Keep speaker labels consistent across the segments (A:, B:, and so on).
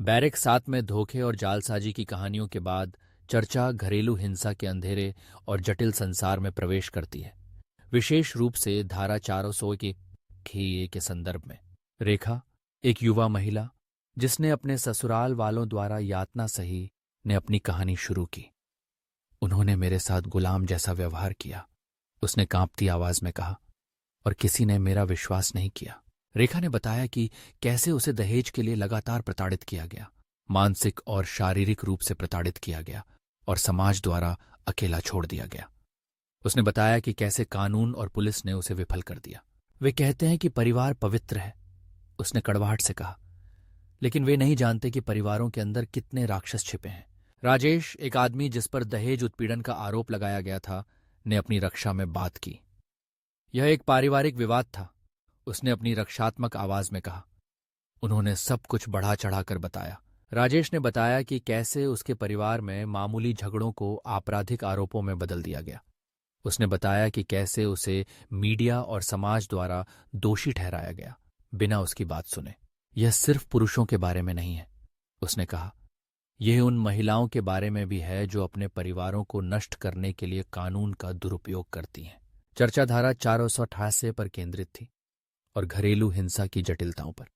A: Barrack 7 में धोखे और जालसाजी की कहानियों के बाद चर्चा घरेलू हिंसा के अंधेरे और जटिल संसार में प्रवेश करती है, विशेष रूप से धारा 400 के संदर्भ में। रेखा, एक युवा महिला जिसने अपने ससुराल वालों द्वारा यातना सही, ने अपनी कहानी शुरू की। उन्होंने मेरे साथ गुलाम जैसा व्यवहार किया, उसने कांपती आवाज में कहा, और किसी ने मेरा विश्वास नहीं किया। रेखा ने बताया कि कैसे उसे दहेज के लिए लगातार प्रताड़ित किया गया, मानसिक और शारीरिक रूप से प्रताड़ित किया गया और समाज द्वारा अकेला छोड़ दिया गया। उसने बताया कि कैसे कानून और पुलिस ने उसे विफल कर दिया। वे कहते हैं कि परिवार पवित्र है, उसने कड़वाहट से कहा, लेकिन वे नहीं जानते कि परिवारों के अंदर कितने राक्षस छिपे हैं। राजेश, एक आदमी जिस पर दहेज उत्पीड़न का आरोप लगाया गया था, ने अपनी रक्षा में बात की। यह एक पारिवारिक विवाद था, उसने अपनी रक्षात्मक आवाज में कहा। उन्होंने सब कुछ बढ़ा चढ़ाकर बताया। राजेश ने बताया कि कैसे उसके परिवार में मामूली झगड़ों को आपराधिक आरोपों में बदल दिया गया। उसने बताया कि कैसे उसे मीडिया और समाज द्वारा दोषी ठहराया गया, बिना उसकी बात सुने। यह सिर्फ पुरुषों के बारे में नहीं है, उसने कहा, यह उन महिलाओं के बारे में भी है जो अपने परिवारों को नष्ट करने के लिए कानून का दुरुपयोग करती हैं। चर्चा धारा 488 पर केंद्रित थी और घरेलू हिंसा की जटिलताओं पर।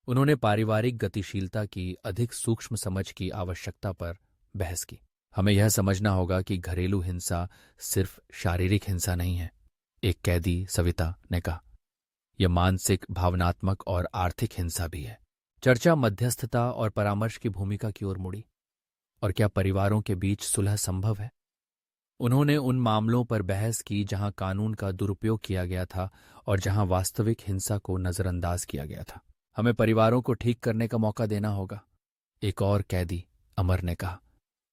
A: उन्होंने पारिवारिक गतिशीलता की अधिक सूक्ष्म समझ की आवश्यकता पर बहस की। हमें यह समझना होगा कि घरेलू हिंसा सिर्फ शारीरिक हिंसा नहीं है, एक कैदी सविता ने कहा। यह मानसिक, भावनात्मक और आर्थिक हिंसा भी है। चर्चा मध्यस्थता और परामर्श की भूमिका की ओर मुड़ी। और क्या परिवारों के बीच सुलह संभव है? उन्होंने उन मामलों पर बहस की जहां कानून का दुरुपयोग किया गया था और जहां वास्तविक हिंसा को नजरअंदाज किया गया था। हमें परिवारों को ठीक करने का मौका देना होगा, एक और कैदी अमर ने कहा,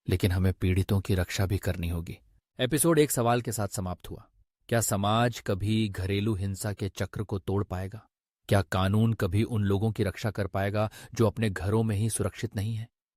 A: लेकिन हमें पीड़ितों की रक्षा भी करनी होगी। एपिसोड एक सवाल के साथ समाप्त हुआ। क्या समाज कभी घरेलू हिंसा के चक्र को तोड़ पाएगा? क्या कानून कभी उन लोगों की रक्षा कर पाएगा जो अपने घरों में ही सुरक्षित नहीं है?